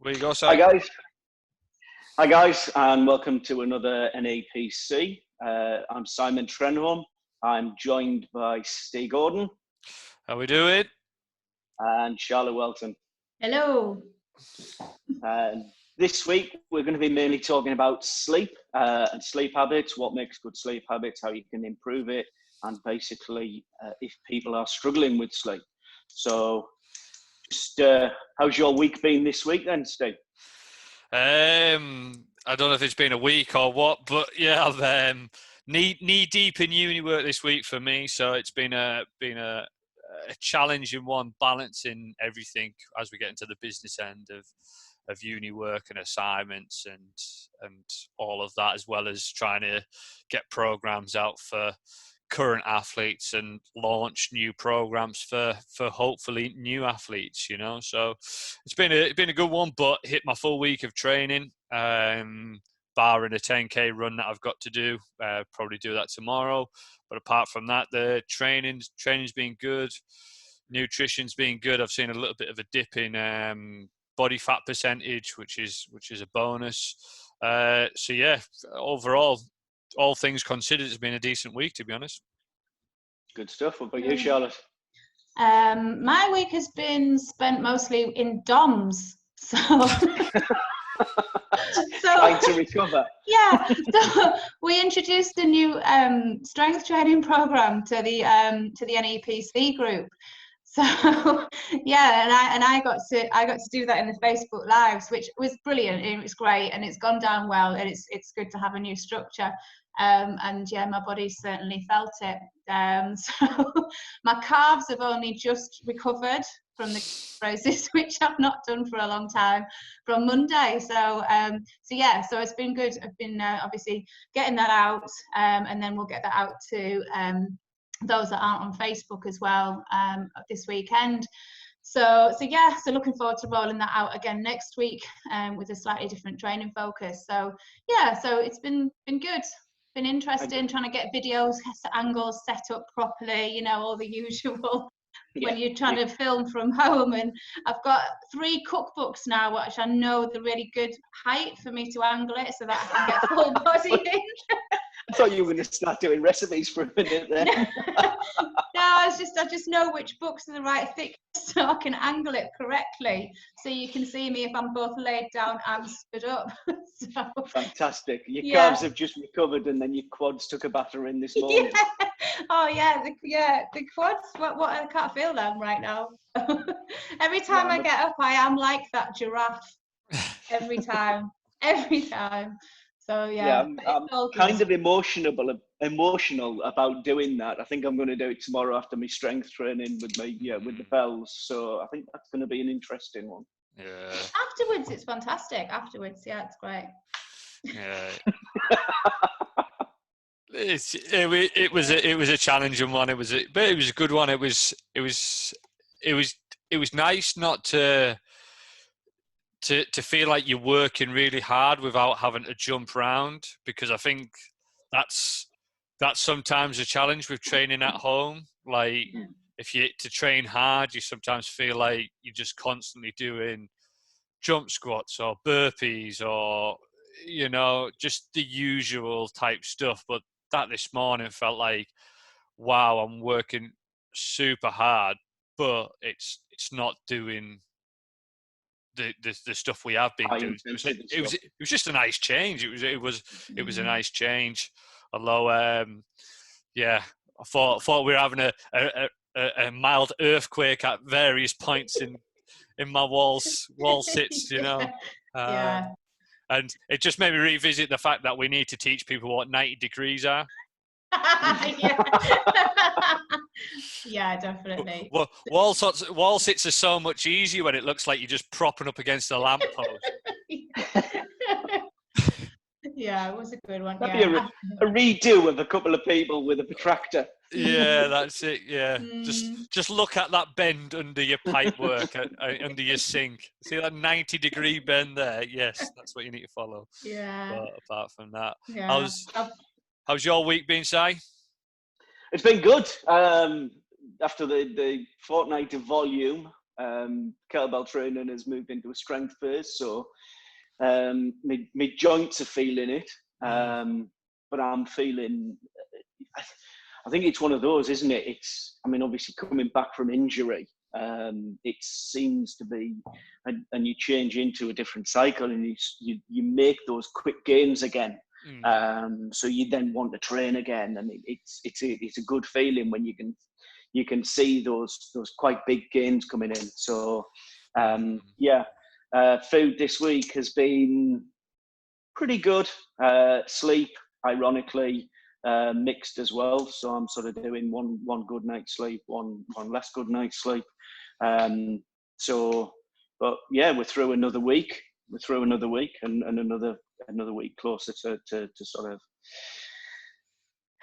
Where you go, Si? Hi guys. Hi guys, and welcome to another NEPC. I'm Simon Trenholm. I'm joined by Steve Gordon How we doing? and Charlotte Welton. Hello. This week we're going to be mainly talking about sleep and sleep habits, what makes good sleep habits, how you can improve it, and basically if people are struggling with sleep. So, just how's your week been this week then, Steve? I don't know if it's been a week or what, but yeah, I've knee deep in uni work this week for me. So it's been a challenging one, balancing everything as we get into the business end of uni work and assignments and all of that, as well as trying to get programs out for current athletes and launch new programs for hopefully new athletes, so it's been a good one, but hit my full week of training, barring a 10k run that I've got to do. Probably do that tomorrow, but apart from that, the training's been good, nutrition's been good. I've seen a little bit of a dip in body fat percentage, which is a bonus. So yeah, overall, all things considered, it's been a decent week, to be honest. Good stuff. What about you, Charlotte? My week has been spent mostly in DOMs, so Trying to recover. Yeah, so we introduced a new strength training program to the NEPC group. So yeah, and I got to do that in the Facebook Lives, which was brilliant. It was great, and it's gone down well, and it's good to have a new structure. And yeah, my body certainly felt it. So my calves have only just recovered from the process, which I've not done for a long time, from Monday. So so it's been good. I've been obviously getting that out, and then we'll get that out to those that aren't on Facebook as well this weekend. So looking forward to rolling that out again next week with a slightly different training focus. So yeah, so it's been good. Been interesting trying to get videos, angles set up properly, all the usual when you're trying to film from home. And I've got 3 cookbooks now, which I know the really good height for me to angle it so that I can get full body in. I thought you were going to start doing recipes for a minute there. No, I just know which books are the right thickness so I can angle it correctly, so you can see me if I'm both laid down and stood up. So, fantastic. Your calves have just recovered, and then your quads took a battering this morning. Yeah. Oh yeah, the quads. What I can't feel them right now. Every time I get up, I am like that giraffe. Every time. So yeah, I'm kind of emotional about doing that. I think I'm going to do it tomorrow after my strength training with the bells. So I think that's going to be an interesting one. Yeah. Afterwards, it's fantastic. Afterwards, yeah, it's great. Yeah. It was a challenging one. But it was a good one. It was nice not to feel like you're working really hard without having to jump around, because I think that's sometimes a challenge with training at home. Like if you to train hard, you sometimes feel like you're just constantly doing jump squats or burpees or just the usual type stuff. But that this morning felt like, wow, I'm working super hard, but it's not doing the stuff we have been doing. It was just a nice change. It was a nice change. Although I thought we were having a mild earthquake at various points in my wall sits, Yeah. And it just made me revisit the fact that we need to teach people what 90 degrees are. Yeah, definitely. Well, wall sits are so much easier when it looks like you're just propping up against a lamppost. Yeah, it was a good one. That'd be a redo of a couple of people with a protractor. Yeah, that's it. Yeah, just look at that bend under your pipe work, under your sink. See that 90-degree bend there? Yes, that's what you need to follow. Yeah. But apart from that, yeah. how's your week been, Si? It's been good. After the fortnight of volume, Kettlebell training has moved into a strength phase, so my joints are feeling it, but I'm feeling. I think it's one of those, isn't it? I mean, obviously coming back from injury, it seems to be, and you change into a different cycle, and you make those quick gains again. So you then want to train again, and it's a good feeling when you can see those quite big gains coming in. So food this week has been pretty good. Sleep, ironically, mixed as well. So I'm sort of doing one good night's sleep, one less good night's sleep. But yeah, we're through another week. And another week closer to sort of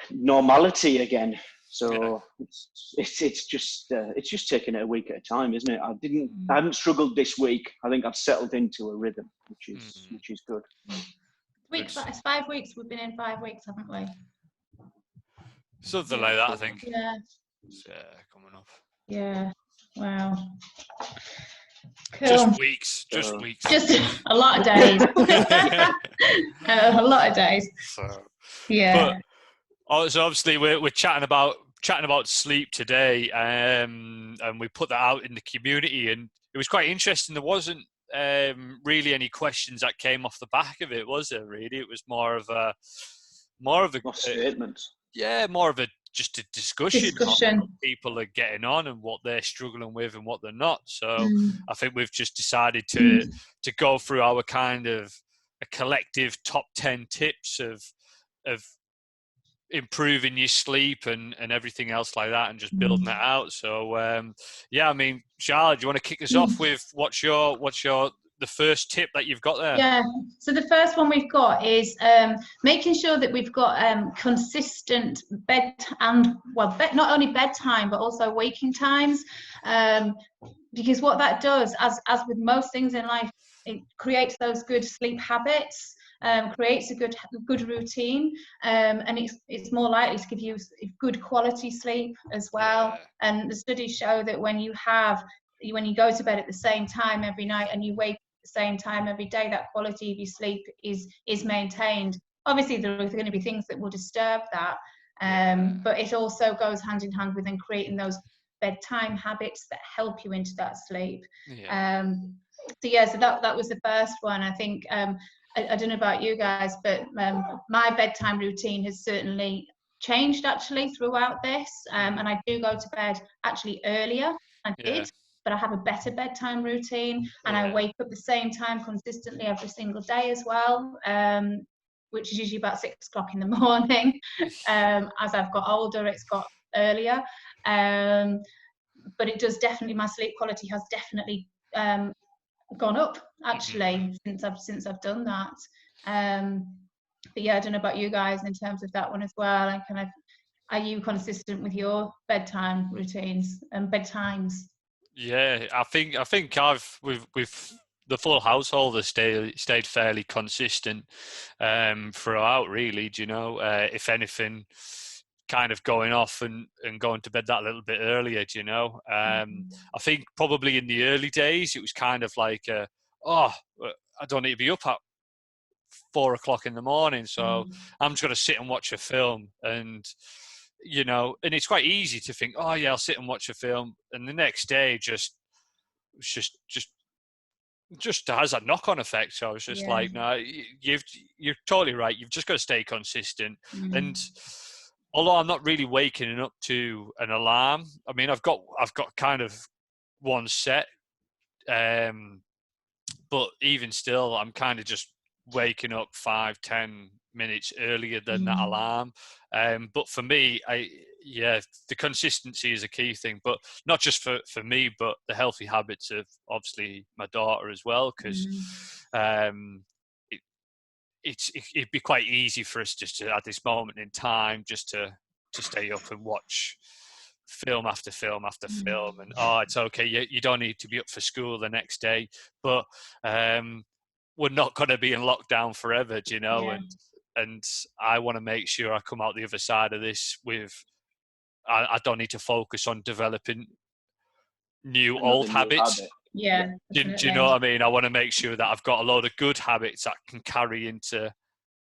normality again. So it's just taking it a week at a time, isn't it? I haven't struggled this week. I think I've settled into a rhythm, which is good. It's 5 weeks. We've been in 5 weeks, haven't we? Something like that, I think. Yeah. Coming up. Yeah. Wow. Cool. Just weeks. Just a lot of days. A lot of days. So, yeah. But, so obviously we're chatting about sleep today, and we put that out in the community, and it was quite interesting. There wasn't really any questions that came off the back of it, was there? Really, it was more of a statement. More of a just a discussion. On what people are getting on and what they're struggling with and what they're not. So I think we've just decided to go through our kind of a collective top 10 tips of improving your sleep and everything else like that, and just building that out. So I mean, Charlotte, do you want to kick us off with what's your the first tip that you've got there? Yeah, so the first one we've got is making sure that we've got consistent not only bedtime but also waking times, because what that does, as with most things in life, it creates those good sleep habits, creates a good routine, and it's more likely to give you good quality sleep as well. And the studies show that when you go to bed at the same time every night and you wake at the same time every day, that quality of your sleep is maintained. Obviously there are going to be things that will disturb that, but it also goes hand in hand with creating those bedtime habits that help you into that sleep. So that was the first one. I think I don't know about you guys, but my bedtime routine has certainly changed actually throughout this, and I do go to bed actually earlier. I did, but I have a better bedtime routine, and I wake up the same time consistently every single day as well, which is usually about 6 o'clock in the morning. As I've got older, it's got earlier, but it does definitely, my sleep quality has definitely gone up actually since I've done that. But yeah, I don't know about you guys in terms of that one as well, and kind of, are you consistent with your bedtime routines and bedtimes? Yeah, I think we've the full household has stayed fairly consistent throughout, really. Do you know, if anything, kind of going off and going to bed that little bit earlier. Do you know, I think probably in the early days it was kind of like, I don't need to be up at 4 o'clock in the morning, so I'm just going to sit and watch a film. And and it's quite easy to think, I'll sit and watch a film, and the next day just has a knock-on effect. So I was just like, no, you're totally right. You've just got to stay consistent. And although I'm not really waking up to an alarm, I mean, I've got kind of one set, but even still, I'm kind of just waking up 5-10 minutes earlier than that alarm. But for me, the consistency is a key thing, but not just for me, but the healthy habits of obviously my daughter as well, because it'd be quite easy for us just to, at this moment in time, just to stay up and watch film after film after film, and it's okay, you don't need to be up for school the next day, but we're not going to be in lockdown forever, do you know? And I want to make sure I come out the other side of this with, I don't need to focus on developing new another old new habits. habit. Yeah. Do you know what I mean? I want to make sure that I've got a load of good habits that can carry into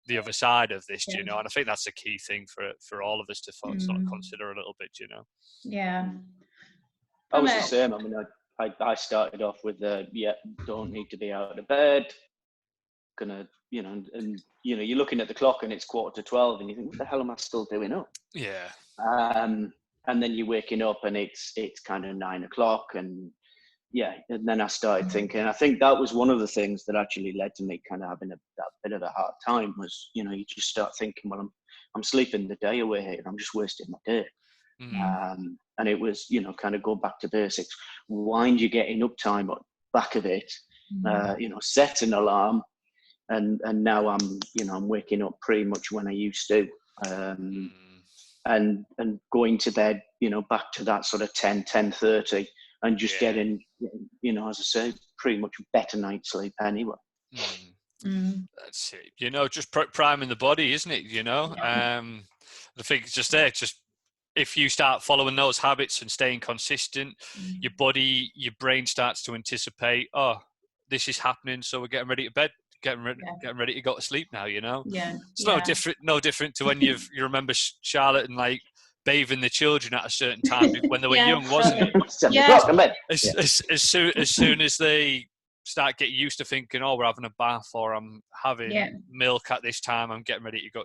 the other side of this, Yeah. you know, and I think that's a key thing for all of us to sort of consider a little bit, you know. Yeah. I was the same. I mean, I started off with don't need to be out of bed, gonna, you know, and you know, you're looking at the clock and it's 11:45 and you think, what the hell am I still doing up? Yeah. And then you're waking up and it's kind of 9 o'clock, and and then I started thinking, I think that was one of the things that actually led to me kind of having that bit of a hard time was, you know, you just start thinking, well, I'm sleeping the day away here, I'm just wasting my day. And it was, you know, kind of go back to basics, wind your getting up time on back of it, you know, set an alarm, and now I'm waking up pretty much when I used to, and going to bed, you know, back to that sort of 10:30, and just getting, you know, as I say, pretty much better night's sleep anyway. That's it, you know, just priming the body, isn't it, you know? I think it's just there, just if you start following those habits and staying consistent, your body, your brain starts to anticipate, oh, this is happening, so we're getting ready to bed, getting ready to go to sleep now, you know. It's no different to when you remember Charlotte and like bathing the children at a certain time when they were young, wasn't it? 7 o'clock in bed. As soon as they start getting used to thinking, oh, we're having a bath, or I'm having milk at this time, I'm getting ready to go.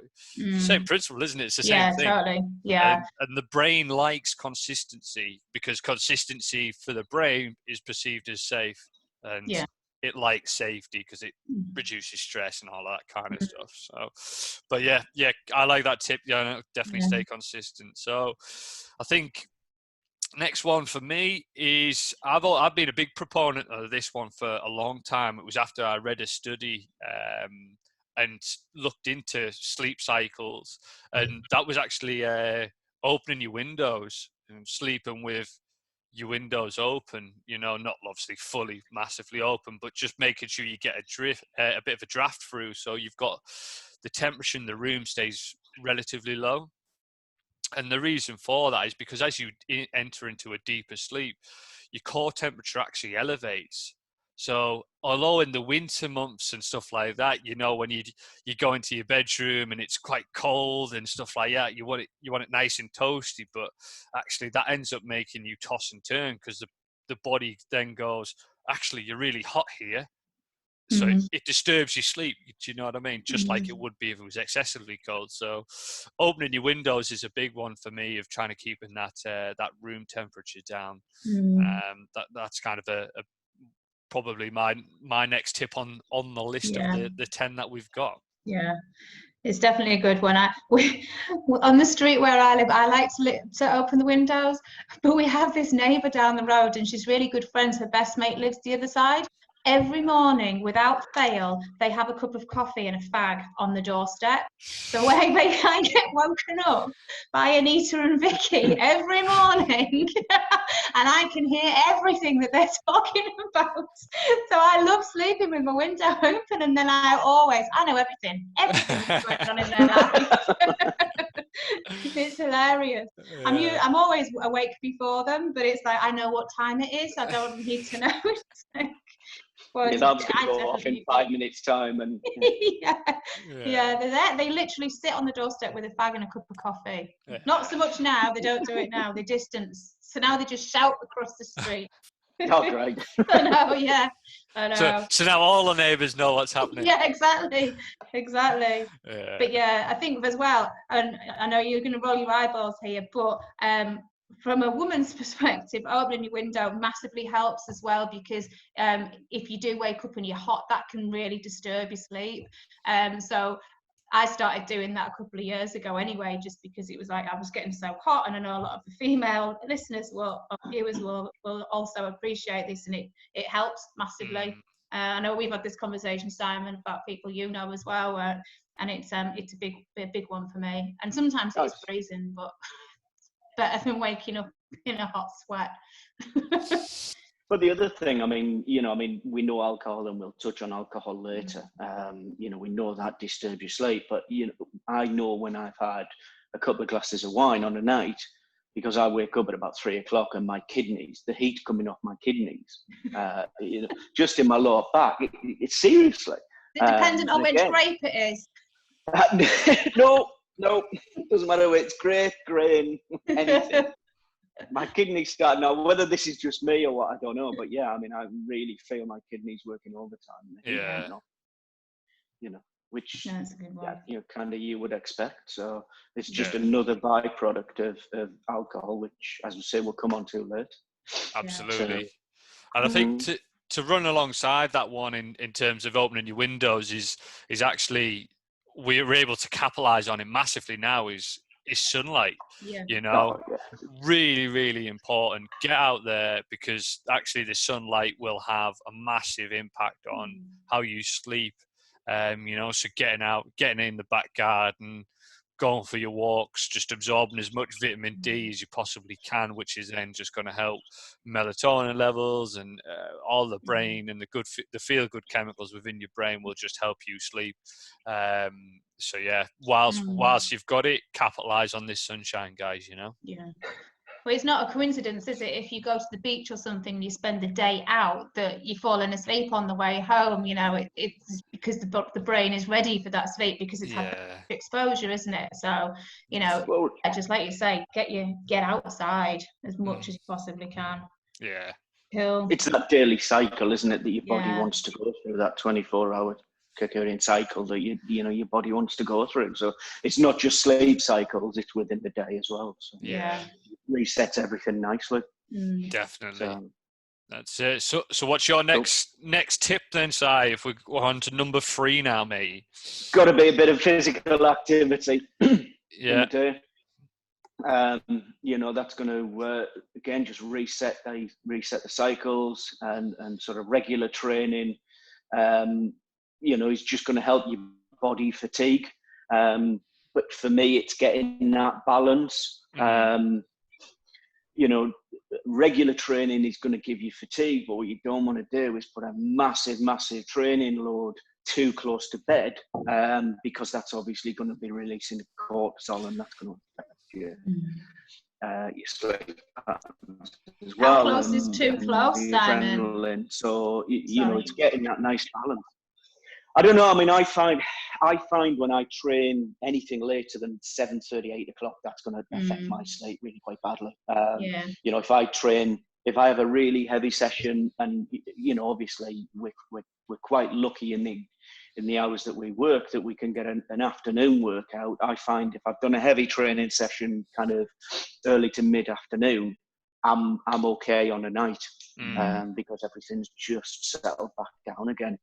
Same principle, isn't it? It's the same thing. Totally. Yeah. And the brain likes consistency, because consistency for the brain is perceived as safe, and it likes safety because it reduces stress and all that kind of stuff. So, but yeah, I like that tip. Yeah, definitely stay consistent. So, I think next one for me is I've been a big proponent of this one for a long time. It was after I read a study and looked into sleep cycles, and that was actually opening your windows and sleeping with your windows open, you know, not obviously fully massively open, but just making sure you get a bit of a draft through, so you've got the temperature in the room stays relatively low. And the reason for that is because as you enter into a deeper sleep, your core temperature actually elevates. So although in the winter months and stuff like that, you know, when you go into your bedroom and it's quite cold and stuff like that, you want it nice and toasty, but actually that ends up making you toss and turn, because the body then goes, actually, you're really hot here. So it disturbs your sleep. Do you know what I mean? Just like it would be if it was excessively cold. So opening your windows is a big one for me, of trying to keep that room temperature down. That's kind of a probably my next tip on the list of the 10 that we've got. Yeah, it's definitely a good one. On the street where I live, I like to open the windows, but we have this neighbour down the road, and she's really good friends. Her best mate lives the other side. Every morning, without fail, they have a cup of coffee and a fag on the doorstep. So I get woken up by Anita and Vicky every morning, and I can hear everything that they're talking about. So I love sleeping with my window open, and then I know everything that's going on in their life. It's hilarious. I'm always awake before them, but it's like I know what time it is. I don't need to know. Well, your alarm's going to go off in 5 minutes' time, and they're there. They literally sit on the doorstep with a fag and a cup of coffee. Not so much now. They don't do it now. They distance. So now they just shout across the street. Oh, great. I know. Yeah. I know. So now all the neighbours know what's happening. Yeah, exactly. Yeah. But yeah, I think as well, and I know you're going to roll your eyeballs here, but from a woman's perspective, opening your window massively helps as well, because if you do wake up and you're hot, that can really disturb your sleep. So I started doing that a couple of years ago anyway, just because it was like I was getting so hot, and I know a lot of the female listeners or viewers will also appreciate this, and it helps massively. I know we've had this conversation, Simon, about people you know as well, and it's a big one for me. And sometimes it's freezing, but better than waking up in a hot sweat. But the other thing, we know alcohol, and we'll touch on alcohol later. We know that disturbs your sleep, but I know when I've had a couple of glasses of wine on a night, because I wake up at about 3 o'clock and my kidneys, the heat coming off my kidneys, just in my lower back, it's seriously. Is it dependent on which grape it is? No, doesn't matter whether it's grape, grain, anything. My kidneys start now. Whether this is just me or what, I don't know. But yeah, I mean, I really feel my kidneys working overtime. Yeah. Which that's a good one. kind of you would expect. So it's just another byproduct of alcohol, which, as we say, we'll come on to later. Absolutely. So, and I think to run alongside that one in terms of opening your windows is actually, we're able to capitalize on it massively now is sunlight. Really, really important. Get out there, because actually the sunlight will have a massive impact on how you sleep. So getting out, getting in the back garden, going for your walks, just absorbing as much vitamin D as you possibly can, which is then just going to help melatonin levels and all the brain and the feel-good chemicals within your brain will just help you sleep. So yeah, whilst you've got it, capitalize on this sunshine, guys. Yeah. Well, it's not a coincidence, is it? If you go to the beach or something and you spend the day out, that you're falling asleep on the way home. It's because the brain is ready for that sleep because it's had exposure, isn't it? So, just like you say, get outside as much as you possibly can. Yeah. Cool. It's that daily cycle, isn't it, that your body wants to go through, that 24-hour circadian cycle that your body wants to go through. So it's not just sleep cycles, it's within the day as well. So it resets everything nicely. Definitely. So, that's it. So what's your next tip then, Si? If we're on to number 3 now, mate. Got to be a bit of physical activity. Yeah. That's going to again just reset the cycles and sort of regular training. Is just going to help your body fatigue. But for me, it's getting that balance. Regular training is going to give you fatigue, but what you don't want to do is put a massive, massive training load too close to bed, because that's obviously going to be releasing cortisol, and that's going to affect your sleep patterns as well. How close is too close, Simon? Adrenaline. So it's getting that nice balance. I don't know. I mean, I find when I train anything later than 7:30, 8 o'clock, that's going to affect my sleep really quite badly. If I have a really heavy session, and obviously we're quite lucky in the hours that we work that we can get an afternoon workout. I find if I've done a heavy training session, kind of early to mid afternoon, I'm okay on a night, because everything's just settled back down again.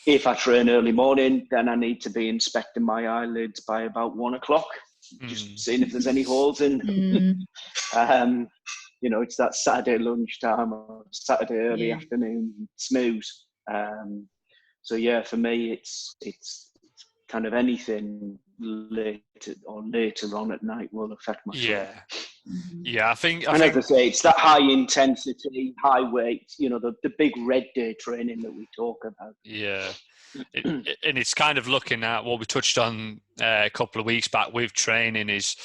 If I train early morning, then I need to be inspecting my eyelids by about 1 o'clock, just seeing if there's any holes in. It's that Saturday lunchtime or Saturday early afternoon snooze. So yeah, for me, it's kind of anything later on at night will affect my sleep. I think as I say, it's that high intensity, high weight, the big red day training that we talk about. And it's kind of looking at what we touched on a couple of weeks back with training is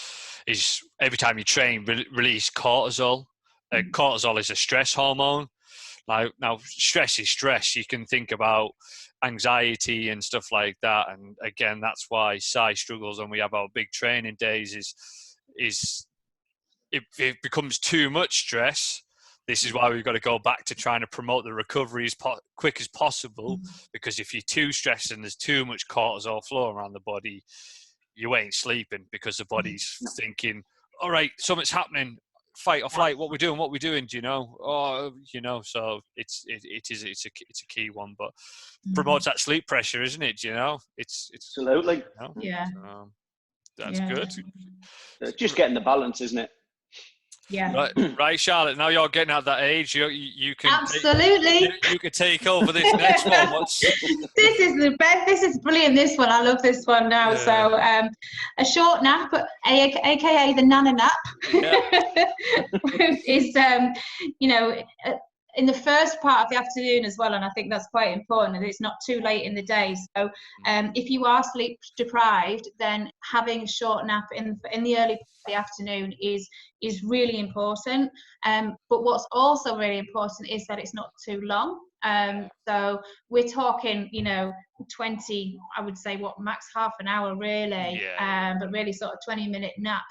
every time you train, release cortisol. Cortisol is a stress hormone. Now stress is stress. You can think about anxiety and stuff like that, and again, that's why Si struggles when we have our big training days. Is if it becomes too much stress, this is why we've got to go back to trying to promote the recovery as quick as possible. Because if you're too stressed and there's too much cortisol flowing around the body, you ain't sleeping, because the body's thinking, all right, something's happening. Fight or flight, what we're doing, so it's a key one, but promotes that sleep pressure, isn't it? It's absolutely. That's good. It's just getting the balance, isn't it? Right, Charlotte. Now you're getting at that age. You can absolutely. You can take over this next one. This is the best. This is brilliant. This one, I love this one now. Yeah. So, a short nap, aka the nana nap, is in the first part of the afternoon as well, and I think that's quite important, and it's not too late in the day. So if you are sleep deprived, then having a short nap in the early part of the afternoon is really important. But what's also really important is that it's not too long. So we're talking, 20, I would say, max half an hour really, but really sort of 20-minute nap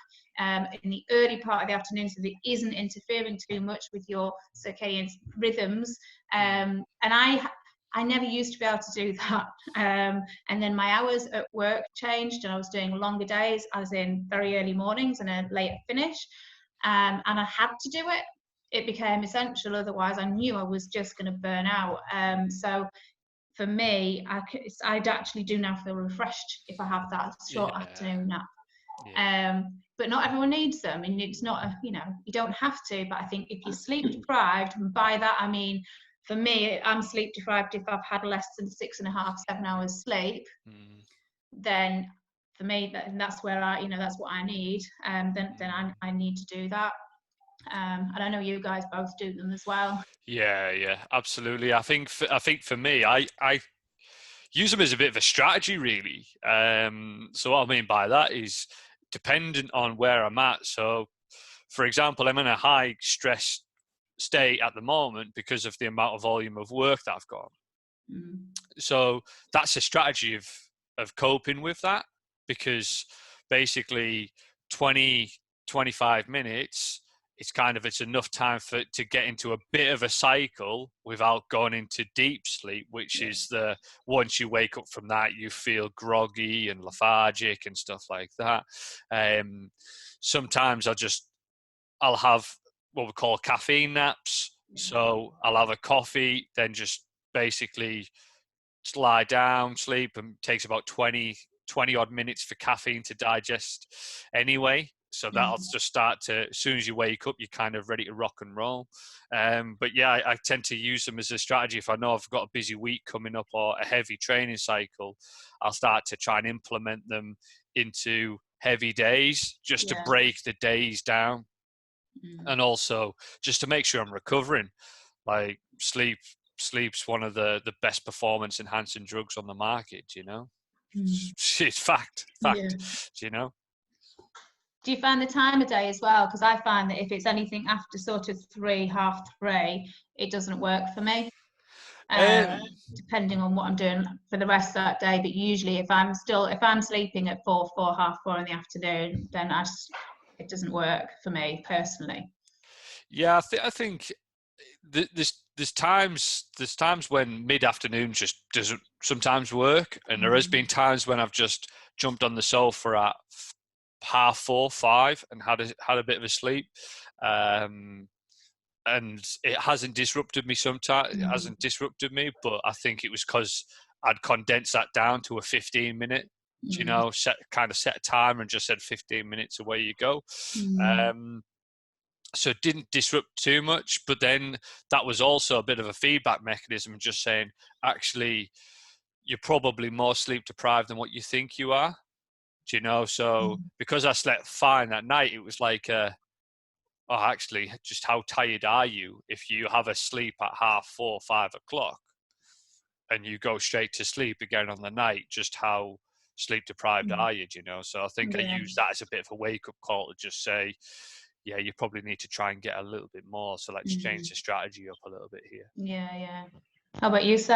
in the early part of the afternoon, so that it isn't interfering too much with your circadian rhythms. And I never used to be able to do that. And then my hours at work changed, and I was doing longer days, as in very early mornings and a later finish. And I had to do it. It became essential, otherwise I knew I was just going to burn out. So for me, I'd actually do now feel refreshed if I have that short afternoon nap. But not everyone needs them, and it's not you don't have to, but I think if you're sleep deprived, and by that I mean, for me, I'm sleep deprived if I've had less than 6.5, 7 hours sleep, then for me, that's where that's what I need. Then I need to do that. And I know you guys both do them as well. Yeah, absolutely. I think for me, I use them as a bit of a strategy, really. So what I mean by that is dependent on where I'm at. So, for example, I'm in a high stress state at the moment because of the amount of volume of work that I've got. So that's a strategy of coping with that, because basically 20-25 minutes, it's enough time to get into a bit of a cycle without going into deep sleep, which is once you wake up from that, you feel groggy and lethargic and stuff like that. Sometimes I'll have what we call caffeine naps. So I'll have a coffee, then just basically lie down, sleep, and it takes about 20 odd minutes for caffeine to digest anyway. So that'll just start to, as soon as you wake up, you're kind of ready to rock and roll. But yeah, I tend to use them as a strategy. If I know I've got a busy week coming up or a heavy training cycle, I'll start to try and implement them into heavy days just to break the days down. And also just to make sure I'm recovering. Like sleep's one of the best performance enhancing drugs on the market, It's fact, Do you find the time of day as well? Because I find that if it's anything after sort of 3:30, it doesn't work for me. Depending on what I'm doing for the rest of that day. But usually if I'm sleeping at 4, 4:30 in the afternoon, then it doesn't work for me personally. Yeah, I think there's times when mid-afternoon just doesn't sometimes work, and there has been times when I've just jumped on the sofa at 4:30, 5 and had a bit of a sleep, and it hasn't disrupted me sometimes. It hasn't disrupted me, but I think it was because I'd condensed that down to a 15-minute, set a timer and just said 15 minutes, away you go. So it didn't disrupt too much, but then that was also a bit of a feedback mechanism, just saying, actually, you're probably more sleep deprived than what you think you are. So because I slept fine that night, it was like, actually, just how tired are you if you have a sleep at 4:30, 5 o'clock and you go straight to sleep again on the night, just how sleep deprived are you, So I think I use that as a bit of a wake-up call to just say, yeah, you probably need to try and get a little bit more. So let's change the strategy up a little bit here. Yeah. How about you, Si?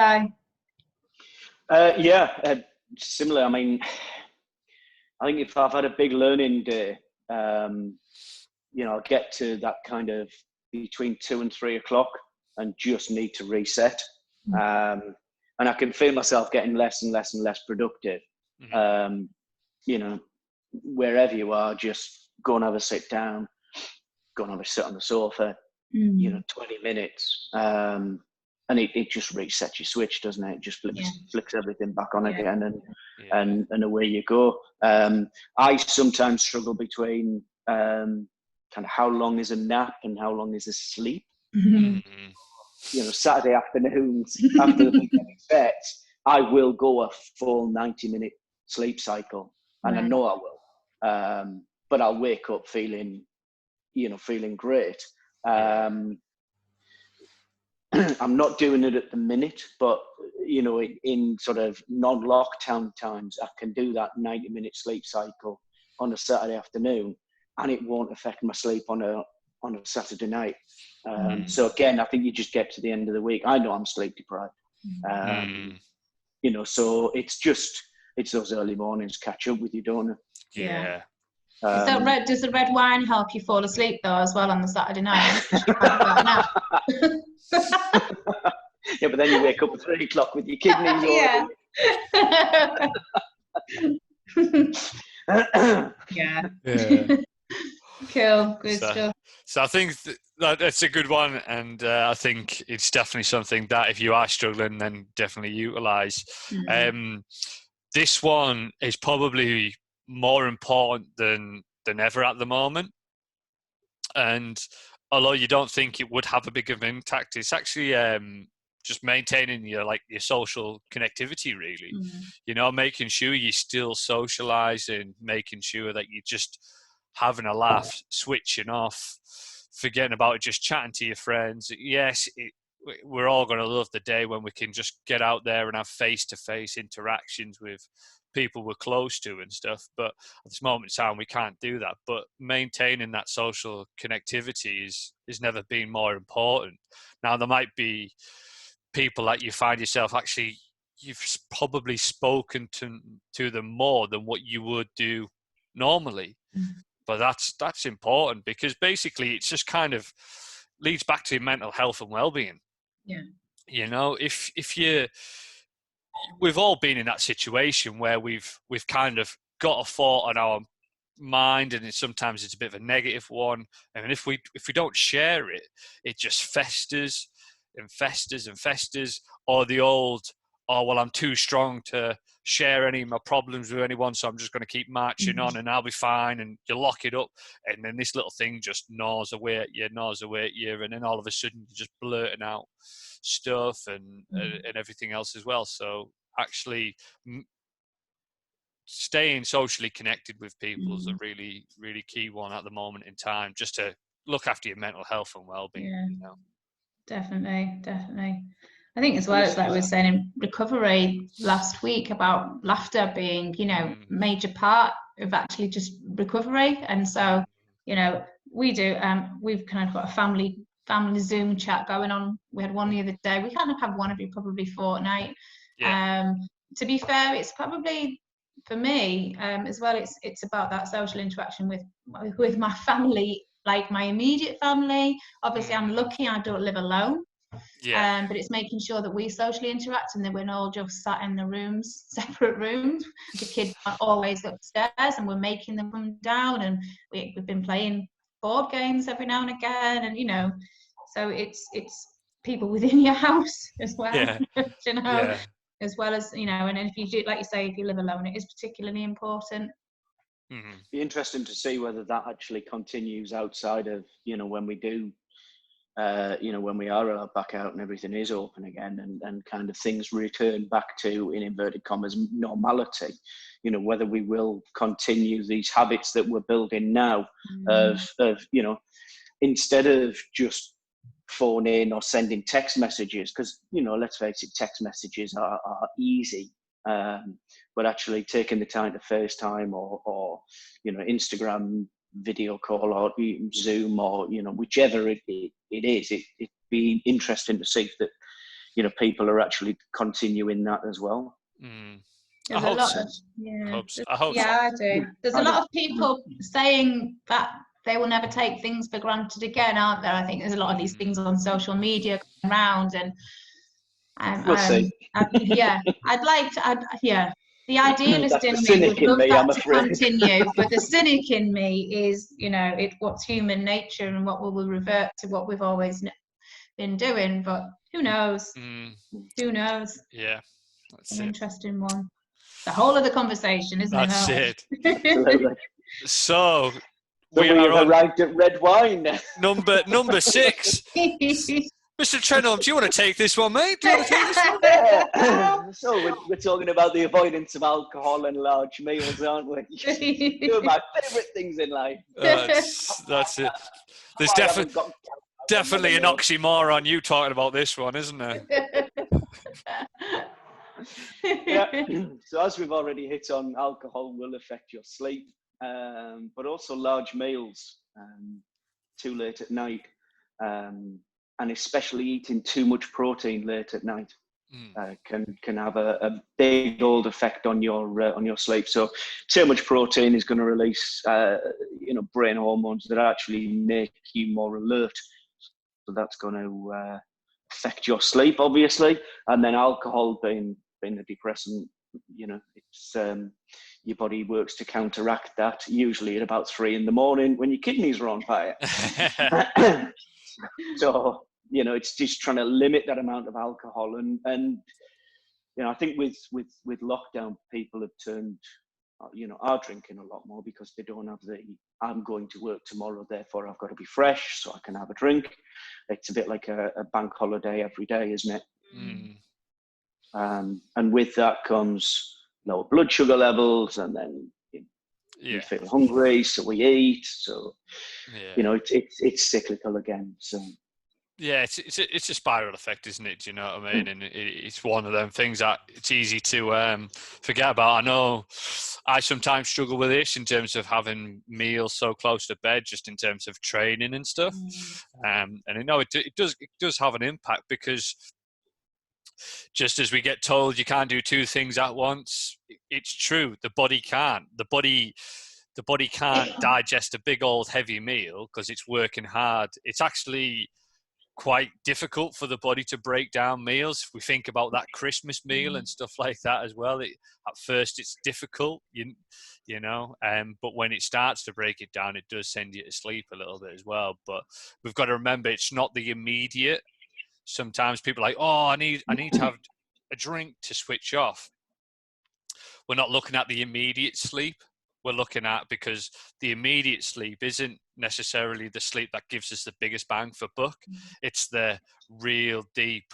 Similar. I mean, I think if I've had a big learning day, I'll get to that kind of between 2 and 3 o'clock and just need to reset. And I can feel myself getting less and less and less productive. Wherever you are, just go and have a sit down, go and have a sit on the sofa, 20 minutes. And it just resets your switch, doesn't it? It just flicks everything back on again, and away you go. I sometimes struggle between kind of how long is a nap and how long is a sleep. Saturday afternoons after the weekend sets, I will go a full 90-minute sleep cycle, and I know I will. But I'll wake up feeling great. I'm not doing it at the minute, but you know, in sort of non-lockdown times, I can do that 90-minute sleep cycle on a Saturday afternoon, and it won't affect my sleep on a Saturday night. So again, I think you just get to the end of the week. I know I'm sleep deprived. You know, so it's those early mornings catch up with you, don't they? Yeah. Does the red wine help you fall asleep though as well on the Saturday night? Yeah, but then you wake up at 3 o'clock with your kidneys. Yeah. Yeah. Cool. Good stuff. So I think that's a good one, and I think it's definitely something that if you are struggling, then definitely utilise. This one is probably more important than ever at the moment, and although you don't think it would have a big of an impact, it's actually just maintaining your social connectivity, really. You know, making sure you're still socialising, making sure that you're just having a laugh, switching off, forgetting about it, just chatting to your friends. Yes, we're all going to love the day when we can just get out there and have face-to-face interactions with people we're close to and stuff, but at this moment in time we can't do that. But maintaining that social connectivity is never been more important. Now, there might be people that you find yourself actually, you've probably spoken to them more than what you would do normally. But that's important, because basically it's just kind of leads back to mental health and well-being. Yeah. You know, we've all been in that situation where we've kind of got a thought on our mind, and sometimes it's a bit of a negative one, and if we don't share it, it just festers and festers and festers. Or the old, oh well, I'm too strong to share any of my problems with anyone, so I'm just going to keep marching on and I'll be fine, and you lock it up, and then this little thing just gnaws away at you, and then all of a sudden you're just blurting out stuff and everything else as well. So actually staying socially connected with people is a really, really key one at the moment in time, just to look after your mental health and well-being. You know? Definitely. I think as well, it's like we were saying in recovery last week about laughter being, you know, major part of actually just recovery. And so, you know, we do, we've kind of got a family Zoom chat going on. We had one the other day. We kind of have one every probably fortnight. To be fair, it's probably, for me, as well, it's about that social interaction with my family, like my immediate family. Obviously, I'm lucky I don't live alone. But it's making sure that we socially interact, and that we're all just sat in the rooms, separate rooms. The kids are always upstairs, and we're making them come down, and we've been playing board games every now and again, and you know, so it's people within your house as well, you know, as well as, you know, and if you do, like you say, if you live alone, it is particularly important. Be interesting to see whether that actually continues outside of, you know, when we do. You know, when we are allowed back out and everything is open again, and kind of things return back to, in inverted commas, normality, you know, whether we will continue these habits that we're building now of, you know, instead of just phoning or sending text messages, because, you know, let's face it, text messages are easy, but actually taking the time to FaceTime or you know, Instagram video call or Zoom, or, you know, whichever it is, it'd be interesting to see that, you know, people are actually continuing that as well. I hope so. I do. There's a lot of people saying that they will never take things for granted again, aren't there? I think there's a lot of these things on social media going around, and we'll see. I'd like to. The idealist in me would love that to continue, but the cynic in me is, you know, what's human nature, and what will revert to what we've always been doing. But who knows? Who knows? Yeah, that's an interesting one. The whole of the conversation, isn't it? That's it. So we have arrived at red wine. number 6. Mr. Trenholm, do you want to take this one, mate? Do you want to take this one? So we're talking about the avoidance of alcohol and large meals, aren't we? Two of my favourite things in life. That's it. There's definitely Definitely an never know. oxymoron you talking about this one, isn't it? Yeah. So as we've already hit on, alcohol will affect your sleep, but also large meals too late at night, and especially eating too much protein late at night can have a big old effect on your sleep. So too much protein is going to release brain hormones that actually make you more alert. So that's going to affect your sleep, obviously. And then alcohol being a depressant, it's your body works to counteract that, usually at about 3 a.m. when your kidneys are on fire. So, it's just trying to limit that amount of alcohol. And I think with lockdown, people have turned, are drinking a lot more because they don't have I'm going to work tomorrow, therefore I've got to be fresh so I can have a drink. It's a bit like a bank holiday every day, isn't it? And with that comes lower blood sugar levels, and then we feel hungry, so we eat. So it's cyclical again. So yeah, it's a spiral effect, isn't it? Do you know what I mean? And it's one of them things that it's easy to forget about. I know I sometimes struggle with this in terms of having meals so close to bed, just in terms of training and stuff. And I know it does have an impact, because just as we get told you can't do two things at once, it's true. The body can't. The body can't digest a big old heavy meal because it's working hard. It's actually quite difficult for the body to break down meals. If we think about that Christmas meal and stuff like that as well, at first it's difficult, but when it starts to break it down, it does send you to sleep a little bit as well. But we've got to remember, it's not the immediate. Sometimes people are like, oh, I need to have a drink to switch off. We're not looking at the immediate sleep. We're looking at, because the immediate sleep isn't necessarily the sleep that gives us the biggest bang for buck. It's the real deep,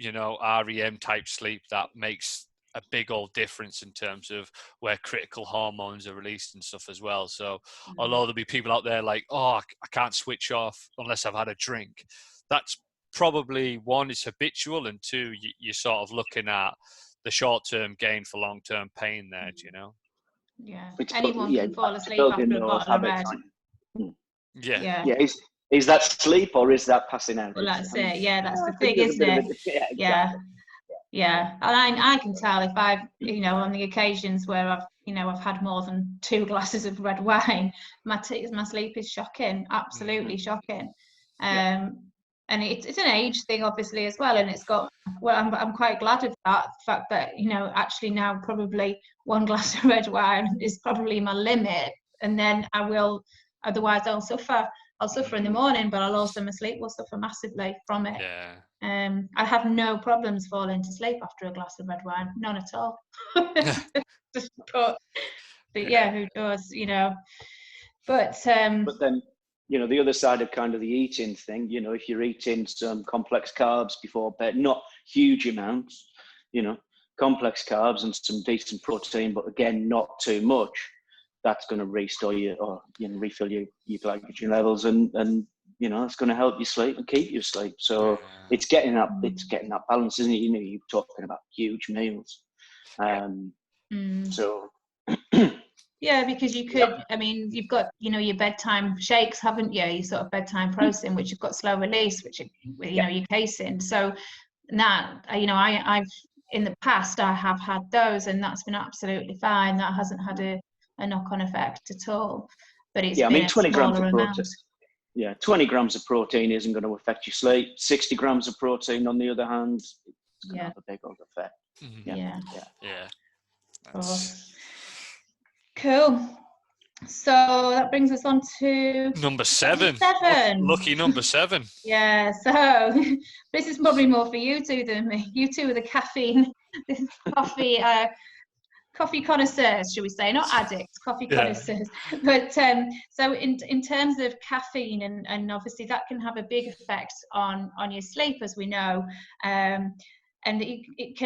REM type sleep that makes a big old difference in terms of where critical hormones are released and stuff as well. So although there'll be people out there like, oh, I can't switch off unless I've had a drink, that's probably, one, is habitual, and two, you're sort of looking at the short-term gain for long-term pain there, Yeah, anyone can fall asleep after a bottle of red. Yeah. Is that sleep or is that passing out? Well, that's it. Yeah, that's the thing, isn't it? Yeah. And I can tell if I've, on the occasions where I've had more than 2 glasses of red wine, my sleep is shocking, absolutely shocking. And it's an age thing, obviously, as well. And it's got, I'm quite glad of that, the fact that, actually now probably 1 glass of red wine is probably my limit. And then otherwise I'll suffer in the morning, but my sleep will suffer massively from it. Yeah. I have no problems falling to sleep after a glass of red wine, none at all. but yeah, who does, But then, the other side of kind of the eating thing, if you're eating some complex carbs before bed, not huge amounts, complex carbs and some decent protein, but again, not too much, that's going to restore refill your glycogen levels, and it's going to help you sleep and keep you asleep. So it's getting that balance, isn't it? You're talking about huge meals. So yeah, because you could, you've got, your bedtime shakes, haven't you? Your sort of bedtime protein, which you've got slow release, which, your casein. So that, I've, in the past, I have had those, and that's been absolutely fine. That hasn't had a knock-on effect at all. But it's been 20 grams of amount. protein. Yeah, 20 grams of protein isn't going to affect your sleep. 60 grams of protein, on the other hand, it's going to have a big old effect. Yeah. Cool. So that brings us on to number 7. Lucky number 7. Yeah. So this is probably more for you two than me. You two are the caffeine, coffee connoisseurs, should we say? Not addicts, coffee connoisseurs. But so in terms of caffeine, and obviously that can have a big effect on your sleep, as we know, and it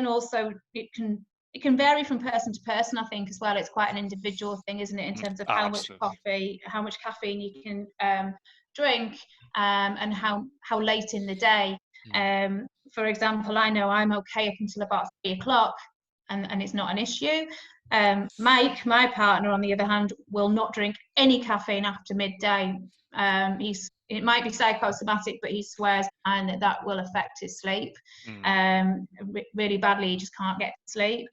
can vary from person to person, I think, as well. It's quite an individual thing, isn't it, in terms of how much caffeine you can drink, and how late in the day. For example, I know I'm okay up until about 3 o'clock, and it's not an issue. Mike, my partner, on the other hand, will not drink any caffeine after midday. It might be psychosomatic, but he swears and that will affect his sleep really badly. He just can't get to sleep.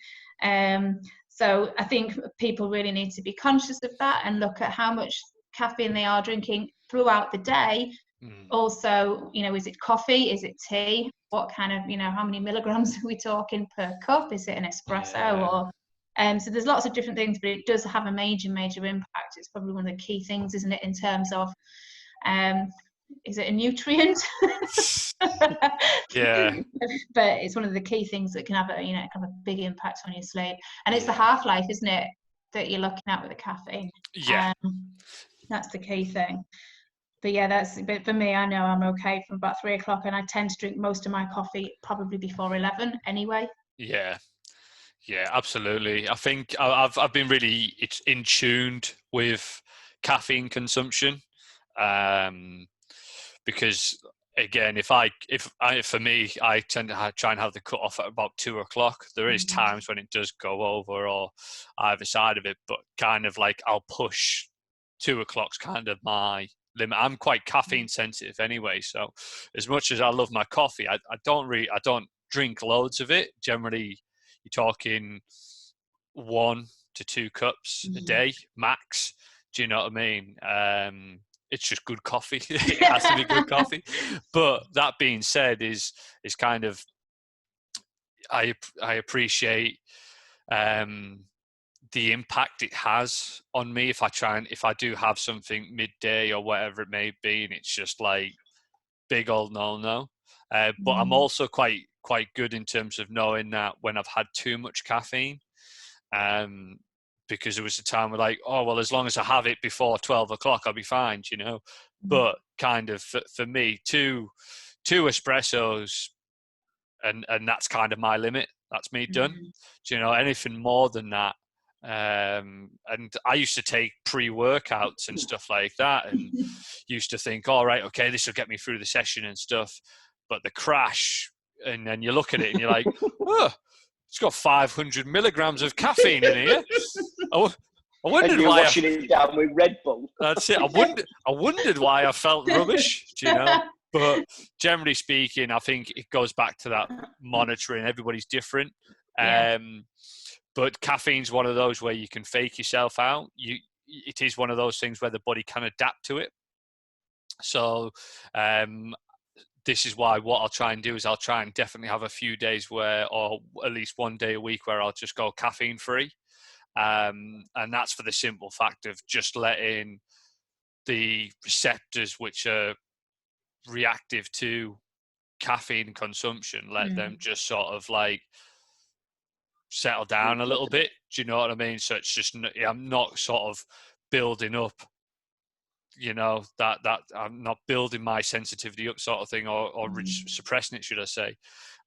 So I think people really need to be conscious of that and look at how much caffeine they are drinking throughout the day. Also, is it coffee? Is it tea? What kind of, how many milligrams are we talking per cup? Is it an espresso? Or so there's lots of different things, but it does have a major impact. It's probably one of the key things, isn't it, in terms of is it a nutrient? Yeah. But it's one of the key things that can have a big impact on your sleep. And it's the half-life, isn't it, that you're looking at with the caffeine? Yeah. That's the key thing. But but for me, I know I'm okay from about 3 o'clock, and I tend to drink most of my coffee probably before 11 anyway. Yeah, absolutely. I think I've been really in tuned with caffeine consumption, because again, for me, I tend to try and have the cut off at about 2 o'clock. There is times when it does go over or either side of it, but kind of like I'll push 2 o'clock's kind of my limit. I'm quite caffeine sensitive anyway, so as much as I love my coffee, I don't drink loads of it. Generally, you're talking 1 to 2 cups a day max. Do you know what I mean? It's just good coffee. It has to be good coffee. But that being said, is kind of I appreciate the impact it has on me if I do have something midday or whatever it may be, and it's just like big old no. But I'm also quite good in terms of knowing that when I've had too much caffeine, because there was a time where like, oh well, as long as I have it before 12 o'clock, I'll be fine, But kind of for me, two espressos, and that's kind of my limit. That's me done. Anything more than that. And I used to take pre-workouts and stuff like that, and used to think, all right, okay, this will get me through the session and stuff. But the crash, and then you look at it and you're like, oh, it's got 500 milligrams of caffeine in here. I wondered and you're why washing it down with Red Bull. That's it. I wondered why I felt rubbish, But generally speaking, I think it goes back to that monitoring. Everybody's different. But caffeine's one of those where you can fake yourself out. It is one of those things where the body can adapt to it. So this is why what I'll try and do is I'll try and definitely have a few days or at least one day a week where I'll just go caffeine free. And that's for the simple fact of just letting the receptors which are reactive to caffeine consumption, let them just sort of like settle down a little bit. Do you know what I mean? So it's just, I'm not sort of building up, that I'm not building my sensitivity up sort of thing, or suppressing it, should I say.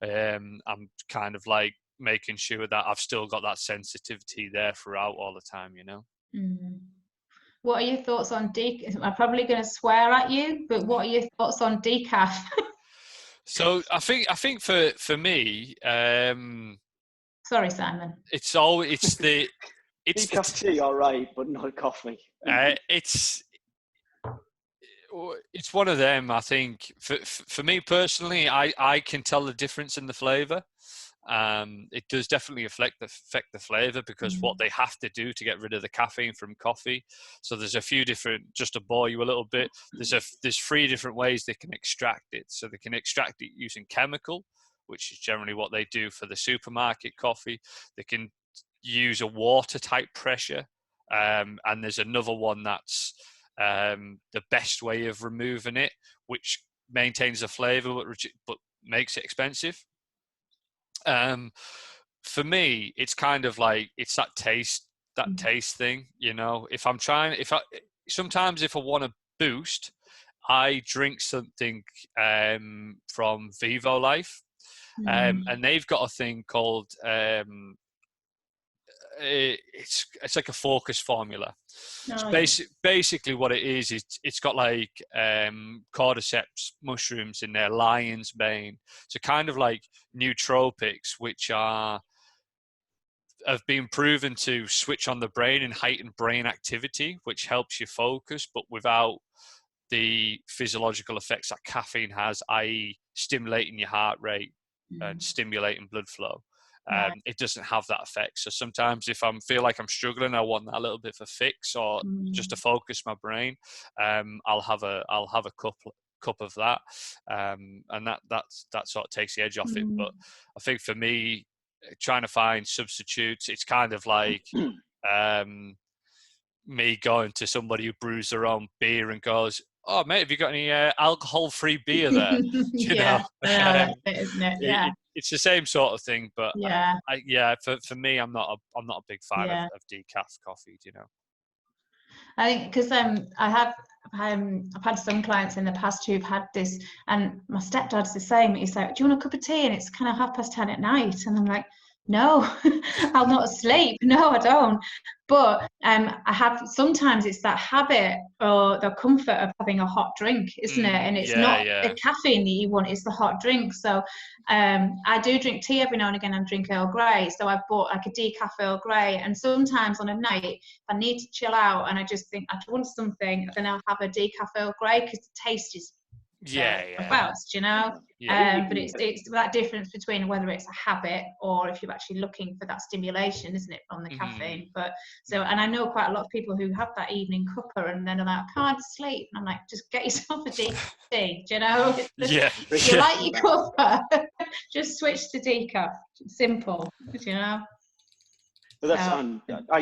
I'm kind of like making sure that I've still got that sensitivity there throughout all the time, What are your thoughts on decaf? I'm probably going to swear at you, but what are your thoughts on decaf? So I think for me, sorry, Simon. It's decaf tea, all right, but not coffee. It's one of them. I think for me personally, I can tell the difference in the flavour. It does definitely affect the flavour, because what they have to do to get rid of the caffeine from coffee. So there's a few different, just to bore you a little bit, there's 3 different ways they can extract it. So they can extract it using chemical, which is generally what they do for the supermarket coffee. They can use a water type pressure, and there's another one that's the best way of removing it, which maintains the flavour but makes it expensive. For me, it's kind of like, it's that taste thing, sometimes if I want to boost, I drink something from Vivo Life, and they've got a thing called it's like a focus formula. So yeah. basically what it is, it's got like cordyceps mushrooms in there, lion's mane. So kind of like nootropics, which have been proven to switch on the brain and heighten brain activity, which helps you focus, but without the physiological effects that caffeine has, i.e. stimulating your heart rate and stimulating blood flow. It doesn't have that effect. So sometimes if I feel like I'm struggling, I want that a little bit of a fix or just to focus my brain, I'll have a cup of that, and that sort of takes the edge off it. But I think for me, trying to find substitutes, it's kind of like me going to somebody who brews their own beer and goes, "Oh, mate, have you got any alcohol-free beer there?" You know, that's it, isn't it? Yeah, it's the same sort of thing. But yeah, for me, I'm not a big fan of decaf coffee. You know, I think because I've had some clients in the past who've had this, and my stepdad's the same. He's like, "Do you want a cup of tea?" And it's kind of 10:30 at night, and I'm like, "No, I'll not sleep. No, I don't." But I have, sometimes it's that habit or the comfort of having a hot drink, isn't it? And it's not the caffeine that you want, it's the hot drink. So I do drink tea every now and again and drink Earl Grey. So I've bought like a decaf Earl Grey, and sometimes on a night, if I need to chill out and I just think I want something, then I'll have a decaf Earl Grey because the taste is fast, you know. But it's that difference between whether it's a habit or if you're actually looking for that stimulation, isn't it, from the caffeine. But so, and I know quite a lot of people who have that evening cuppa and then they're like, I can't sleep, and I'm like, just get yourself a decaf tea, you know. You like your cuppa, just switch to decaf. Simple, you know. But that's I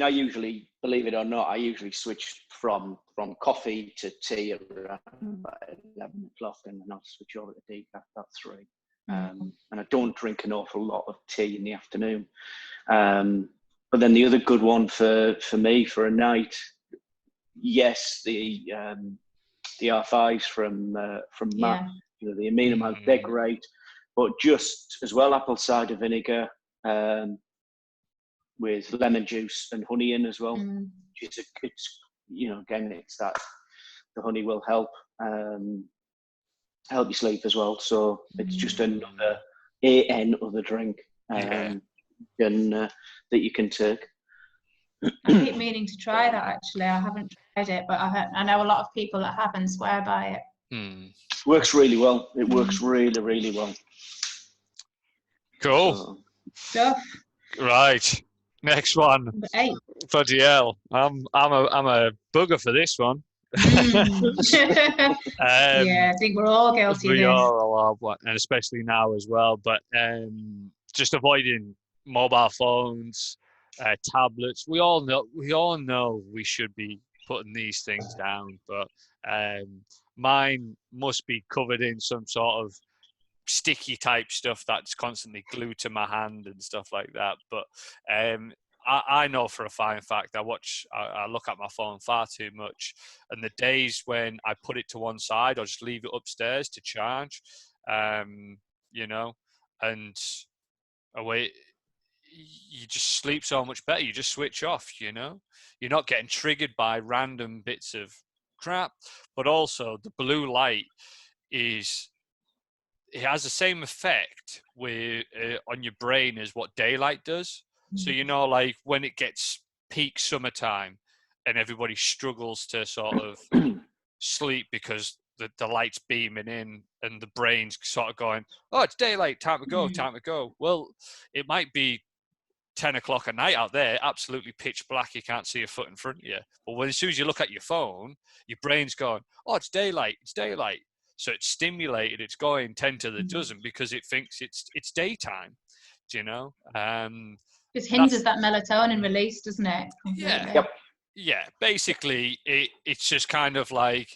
usually, believe it or not, I usually switch from coffee to tea at around 11 o'clock, and then I'll switch over to decaf about 3. And I don't drink an awful lot of tea in the afternoon. But then the other good one for me for a night, yes, the R5s from Matt, you know, the amino acids, they're great, but just as well apple cider vinegar with lemon juice and honey in as well. It's you know, again, it's that the honey will help you sleep as well. So it's just another other drink that you can take. I keep meaning to try that, actually. I haven't tried it, but I know a lot of people that have and swear by it. Works really well. It works really, really well. Cool. Stuff. Right. Next one. 8. Bloody hell. I'm a bugger for this one. Yeah, I think we're all guilty of this. We are, and especially now as well. But just avoiding mobile phones, tablets. We all know we should be putting these things down, but mine must be covered in some sort of sticky type stuff that's constantly glued to my hand and stuff like that. But I know for a fine fact I look at my phone far too much, and the days when I put it to one side or just leave it upstairs to charge, you know, and away, you just sleep so much better. You just switch off, you know. You're not getting triggered by random bits of crap, but also the blue light it has the same effect on your brain as what daylight does. So, you know, like when it gets peak summertime and everybody struggles to sort of sleep because the light's beaming in and the brain's sort of going, oh, it's daylight, time to go. Well, it might be 10 o'clock at night out there, absolutely pitch black, you can't see a foot in front of you. But as soon as you look at your phone, your brain's going, oh, it's daylight. So it's stimulated, it's going 10 to the dozen because it thinks it's daytime, do you know? It hinders that melatonin release, doesn't it? Completely. Yeah. Basically, it's just kind of like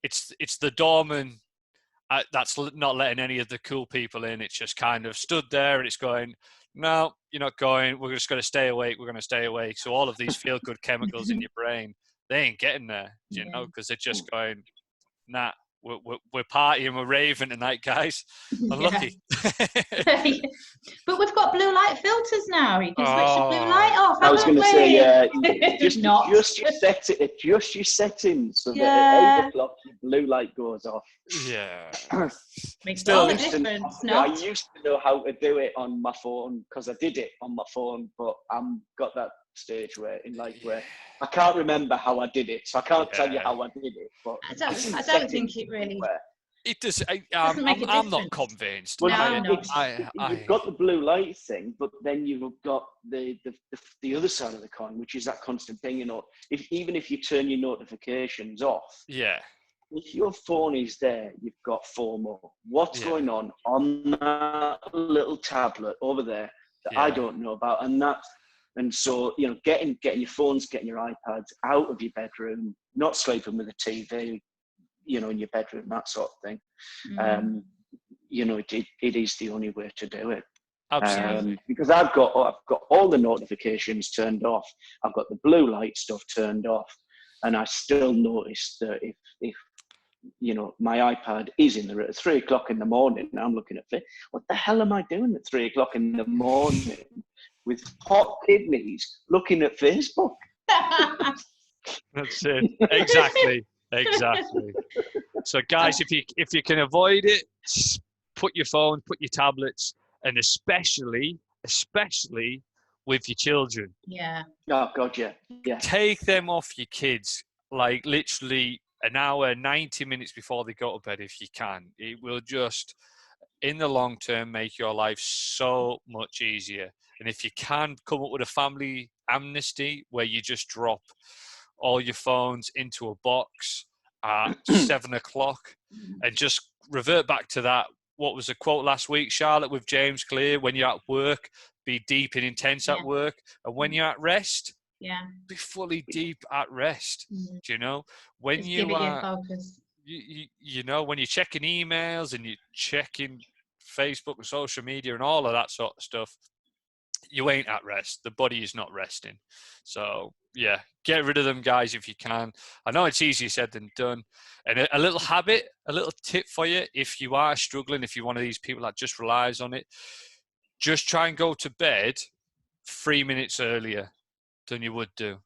it's the doorman that's not letting any of the cool people in. It's just kind of stood there and it's going, no, you're not going. We're just going to stay awake. We're going to stay awake. So all of these feel-good chemicals in your brain, they ain't getting there, you know, because they're just going, nah, we're partying, we're raving tonight, guys. Unlucky. But we've got blue light filters now. You can switch the blue light off. I was going to say, just your settings, so that at 8 o'clock your blue light goes off. Yeah. Makes all the difference. I used to know how to do it on my phone because I did it on my phone, but I'm got that stage where I can't remember how I did it, so I can't tell you how I did it. But I don't think it really. It does. I'm not convinced. Well, you've got the blue light thing, but then you've got the other side of the coin, which is that constant thing. You know, even if you turn your notifications off, if your phone is there, you've got FOMO. What's going on that little tablet over there that I don't know about, and so you know, getting your phones, getting your iPads out of your bedroom, not sleeping with a TV, you know, in your bedroom, that sort of thing. You know, it is the only way to do it. Absolutely. Because I've got all the notifications turned off. I've got the blue light stuff turned off, and I still notice that if you know, my iPad is in there at 3 o'clock in the morning, and I'm looking at it. What the hell am I doing at 3 o'clock in the morning with hot kidneys looking at Facebook? That's it. Exactly. So, guys, if you can avoid it, put your phone, put your tablets, and especially with your children. Yeah. Oh God, yeah. Take them off your kids, like literally an hour, 90 minutes before they go to bed, if you can. It will just, in the long term, make your life so much easier. And if you can come up with a family amnesty where you just drop all your phones into a box at 7 o'clock and just revert back to that. What was the quote last week, Charlotte, with James Clear? When you're at work, be deep and intense at work. And when you're at rest, be fully deep at rest. Do you know? When just you are focus. You know, when you're checking emails and you're checking Facebook and social media and all of that sort of stuff, you ain't at rest. The body is not resting. So yeah, get rid of them, guys, if you can. I know it's easier said than done. And a little habit, a little tip for you, if you are struggling, if you're one of these people that just relies on it, just try and go to bed 3 minutes earlier than you would do.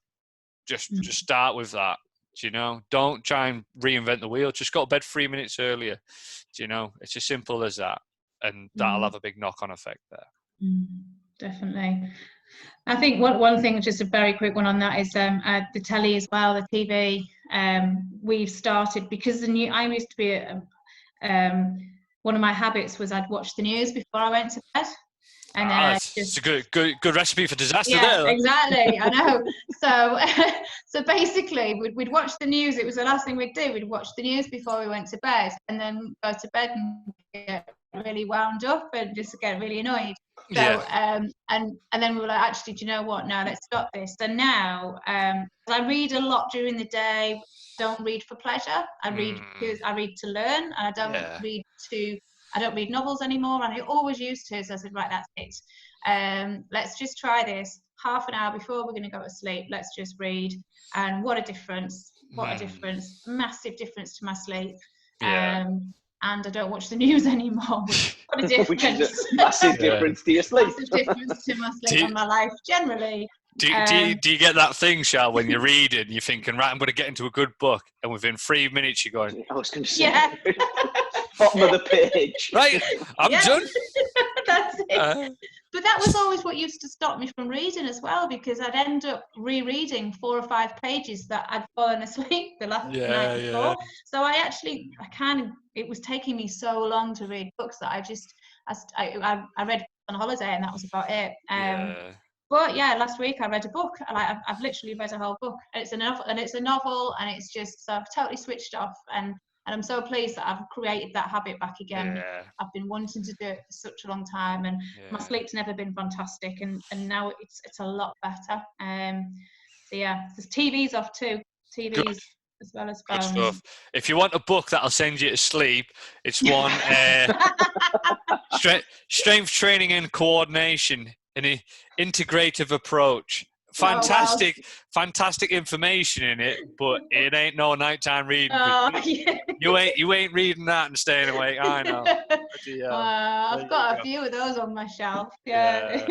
Just start with that. Do you know? Don't try and reinvent the wheel. Just go to bed 3 minutes earlier. Do you know? It's as simple as that. And that'll have a big knock-on effect there. Definitely. I think one thing, just a very quick one on that, is the telly as well, the TV. We've started, because I used to be one of my habits was I'd watch the news before I went to bed. And it's a good recipe for disaster. Yeah, there. Exactly. I know. So basically, we'd watch the news. It was the last thing we'd do. We'd watch the news before we went to bed, and then go to bed and get really wound up and just get really annoyed. So and then we were like, actually, do you know what? No, let's stop this. And now I read a lot during the day. Don't read for pleasure. I read because I read to learn, and I don't read novels anymore, and I always used to. So I said, right, that's it. Let's just try this. Half an hour before we're going to go to sleep, let's just read. And what a difference! What a difference! Massive difference to my sleep. And I don't watch the news anymore. What a difference! Which is a massive difference to your sleep. Massive difference to my sleep and my life generally. Do you get that thing, Shal, when you're reading, you're thinking, right, I'm going to get into a good book, and within 3 minutes you're going, I was going to say, bottom of the page. Right, I'm done. That's it. But that was always what used to stop me from reading as well, because I'd end up rereading 4 or 5 pages that I'd fallen asleep the last night before. So it was taking me so long to read books that I read on holiday, and that was about it. But yeah, last week I read a book. I've literally read a whole book. It's a novel, and it's just, so I've totally switched off, and I'm so pleased that I've created that habit back again. I've been wanting to do it for such a long time, and my sleep's never been fantastic, and now it's a lot better. So yeah, there's TVs off too. TVs. Good. As well as phones. Good stuff. If you want a book that'll send you to sleep, it's one strength training and coordination, an integrative approach fantastic information in it, but it ain't no nighttime reading. Oh, yeah. You ain't reading that and staying awake. I know. I've got a few of those on my shelf. Yeah.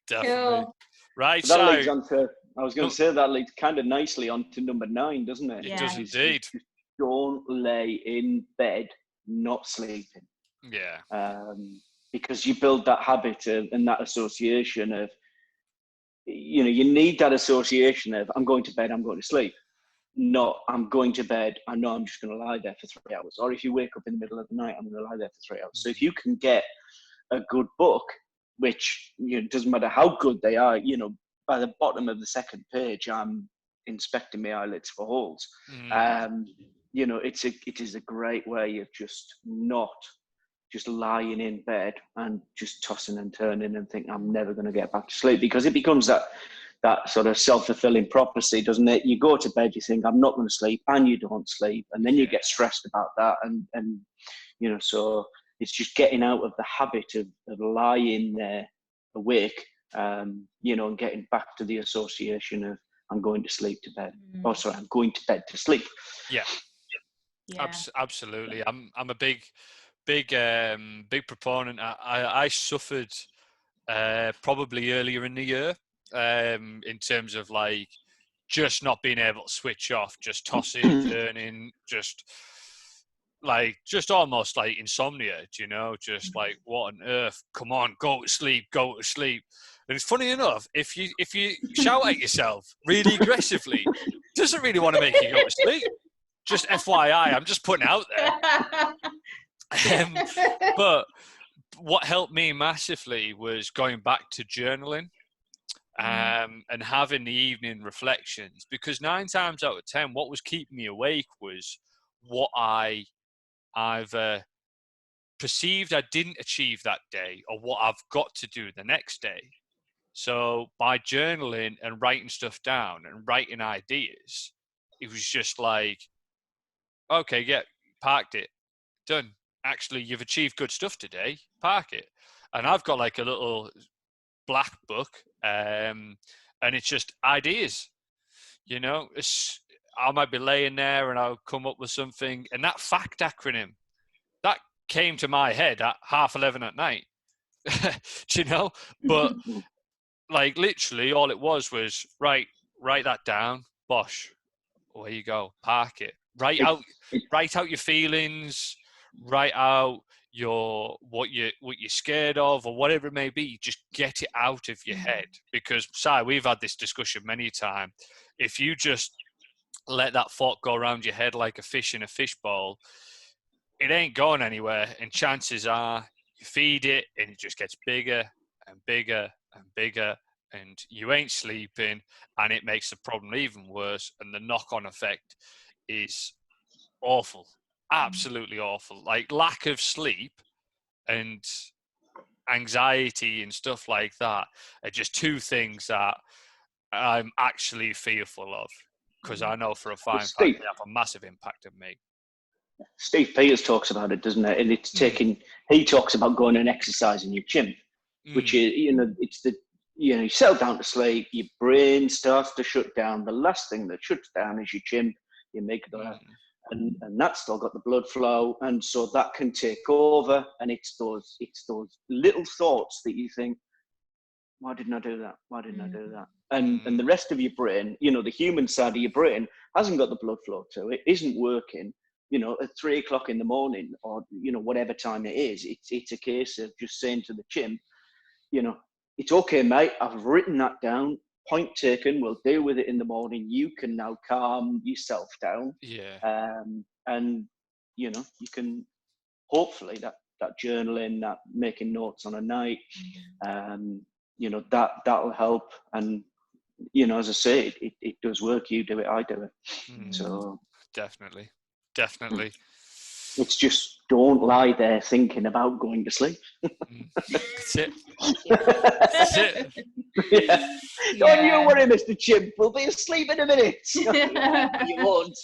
Definitely. Cool. Right. That So leads on to, I was going to say, that leads kind of nicely on to number 9, doesn't it? it does Yes. indeed. Just don't lay in bed not sleeping. Yeah. Because you build that habit of, and that association of, you need that association of, I'm going to bed, I'm going to sleep. Not, I'm going to bed, I know I'm just going to lie there for 3 hours. Or if you wake up in the middle of the night, I'm going to lie there for 3 hours. So if you can get a good book, which doesn't matter how good they are, by the bottom of the second page, I'm inspecting my eyelids for holes. It is a great way of just not just lying in bed and just tossing and turning and think I'm never going to get back to sleep, because it becomes that sort of self-fulfilling prophecy, doesn't it? You go to bed, you think I'm not going to sleep, and you don't sleep, and then you get stressed about that, and so it's just getting out of the habit of lying there awake, and getting back to the association of I'm going to sleep to bed. Oh, sorry, I'm going to bed to sleep. Yeah. Absolutely. I'm a big proponent. I suffered probably earlier in the year in terms of like just not being able to switch off, just tossing, turning, just almost like insomnia, just like, what on earth? Come on, go to sleep. And it's funny enough, if you shout at yourself really aggressively, it doesn't really want to make you go to sleep. Just FYI, I'm just putting it out there. But what helped me massively was going back to journaling and having the evening reflections, because 9 times out of 10, what was keeping me awake was what I've perceived I didn't achieve that day, or what I've got to do the next day. So by journaling and writing stuff down and writing ideas, it was just like, okay, yeah, parked it, done. Actually, you've achieved good stuff today, park it. And I've got like a little black book, and it's just ideas. I might be laying there and I'll come up with something, and that FACT acronym, that came to my head at 11:30 at night. But like literally all it was write that down, bosh, away you go, park it. Write out your feelings, write out what you're scared of, or whatever it may be. Just get it out of your head, because we've had this discussion many times. If you just let that thought go around your head like a fish in a fishbowl, it ain't going anywhere, and chances are you feed it and it just gets bigger and bigger and bigger, and you ain't sleeping, and it makes the problem even worse, and the knock-on effect is awful, absolutely awful. Like lack of sleep and anxiety and stuff like that are just 2 things that I'm actually fearful of, because I know for a fact they have a massive impact on me. Steve Peters talks about it, doesn't it? And it's he talks about going and exercising your chimp, which is, it's the, you settle down to sleep, your brain starts to shut down. The last thing that shuts down is your chimp, your amygdala, and that's still got the blood flow. And so that can take over. And it's those little thoughts that you think, why didn't I do that? Why didn't I do that? And the rest of your brain, the human side of your brain hasn't got the blood flow to it, isn't working. At 3 o'clock in the morning, or whatever time it is, it's a case of just saying to the chimp, it's okay, mate, I've written that down, point taken, we'll deal with it in the morning. You can now calm yourself down. And you can hopefully that journaling, that making notes on a night, that'll help. And as I say, it does work. You do it, I do it. So definitely. It's just, don't lie there thinking about going to sleep. That's it. That's it. Don't you worry, Mr. Chimp. We'll be asleep in a minute. You won't.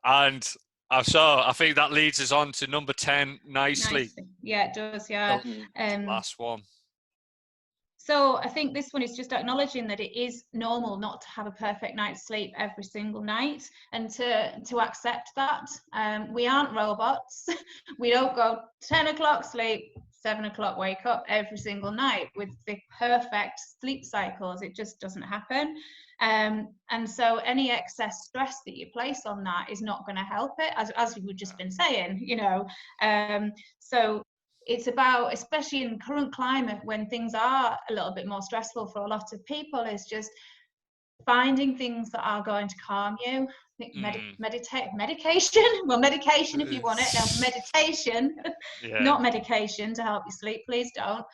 And I think that leads us on to number 10 nicely. Yeah, it does. Yeah. Last one. So I think this one is just acknowledging that it is normal not to have a perfect night's sleep every single night, and to accept that. We aren't robots. We don't go 10 o'clock sleep, 7 o'clock wake up every single night with the perfect sleep cycles. It just doesn't happen. And so any excess stress that you place on that is not going to help it, as we've just been saying, you know. So it's about, especially in current climate when things are a little bit more stressful for a lot of people, is just finding things that are going to calm you. I think medication, well, medication if you want it. No, meditation, not medication to help you sleep, please don't.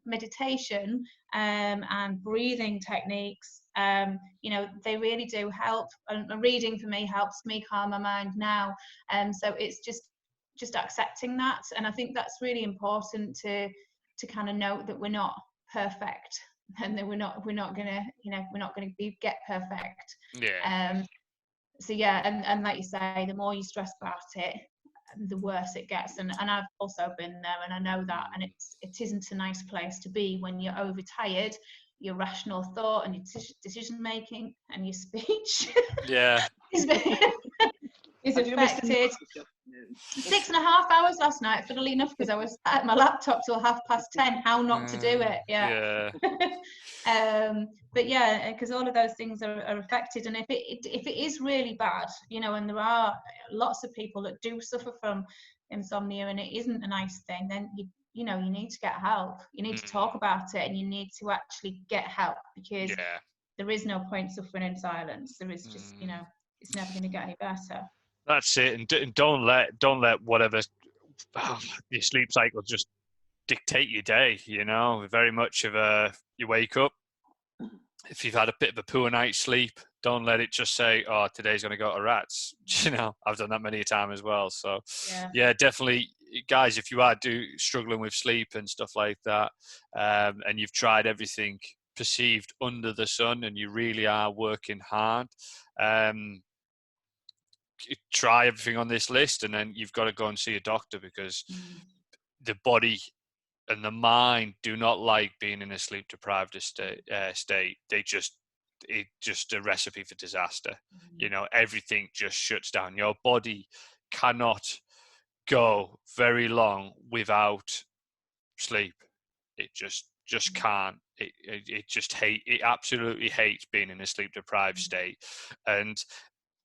Meditation and breathing techniques, you know, they really do help. And reading for me helps me calm my mind now. So it's just accepting that, and I think that's really important to kind of note that we're not perfect, and that we're not gonna, you know, we're not gonna get perfect. So yeah, and like you say, the more you stress about it, the worse it gets. And I've also been there, and I know that, and it isn't a nice place to be when you're overtired. Your rational thought and your decision making and your speech is affected. 6.5 hours last night, funnily enough, because I was at my laptop till 10:30. How not to do it? But yeah, because all of those things are affected, and if it is really bad, you know, and there are lots of people that do suffer from insomnia, and it isn't a nice thing, then you know, you need to get help. You need to talk about it, and you need to actually get help, because there is no point suffering in silence. There is just, you know, it's never going to get any better. That's it, and don't let whatever your sleep cycle just dictate your day. You know, very much of you wake up. If you've had a bit of a poor night's sleep, don't let it just say, "Oh, today's going to go to rats." You know, I've done that many a time as well. So, yeah, definitely, guys, if you are struggling with sleep and stuff like that, and you've tried everything perceived under the sun, and you really are working hard, try everything on this list, and then you've got to go and see a doctor, because the body and the mind do not like being in a sleep deprived state. It's just a recipe for disaster. You know, everything just shuts down. Your body cannot go very long without sleep. It just can't. It absolutely hates being in a sleep deprived state. And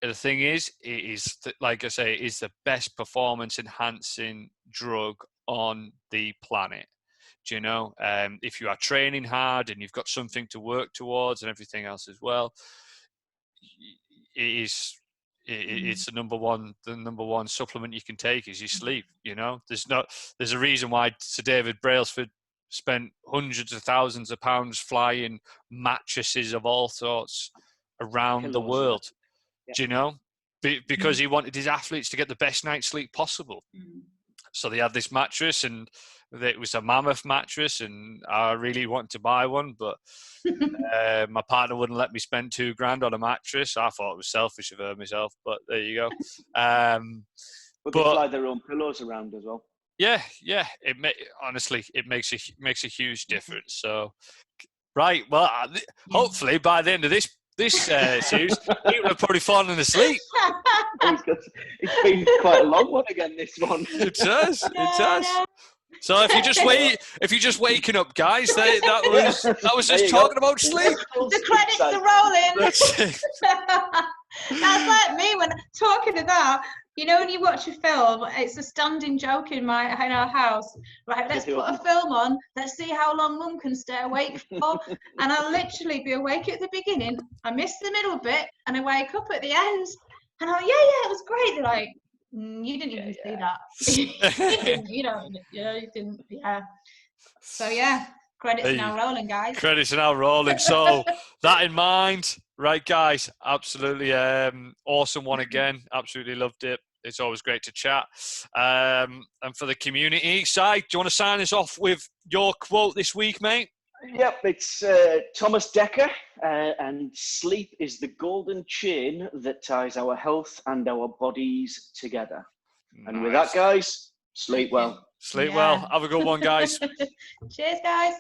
the thing is, it is, like I say, it is the best performance enhancing drug on the planet. Do you know? If you are training hard and you've got something to work towards and everything else as well, it's the number one supplement you can take is your sleep. You know, there's a reason why Sir David Brailsford spent hundreds of thousands of pounds flying mattresses of all sorts around the world. Do you know? Because he wanted his athletes to get the best night's sleep possible. So they had this mattress, and it was a mammoth mattress, and I really wanted to buy one, but my partner wouldn't let me spend $2,000 on a mattress. I thought it was selfish of her myself, but there you go. But they fly their own pillows around as well. Yeah. Honestly, it makes a huge difference. So, right, well, hopefully by the end of this series, people have probably fallen asleep. It's been quite a long one again, this one. It does. So if you're just waking up, guys, that was just talking about sleep. The credits are rolling. That's like me when talking to that. You know, when you watch a film, it's a standing joke in our house. Right, let's put a film on. Let's see how long Mum can stay awake for. And I'll literally be awake at the beginning. I miss the middle bit, and I wake up at the end. And I'm like, yeah, it was great. They're like, you didn't even see that. You didn't. Yeah. So yeah, credits are now rolling, guys. Credits are now rolling. So that in mind, right, guys? Absolutely awesome one again. Absolutely loved it. It's always great to chat. And for the community side, do you want to sign us off with your quote this week, mate? Yep, it's Thomas Dekker, and sleep is the golden chain that ties our health and our bodies together. Nice. And with that, guys, sleep well. Sleep well. Have a good one, guys. Cheers, guys.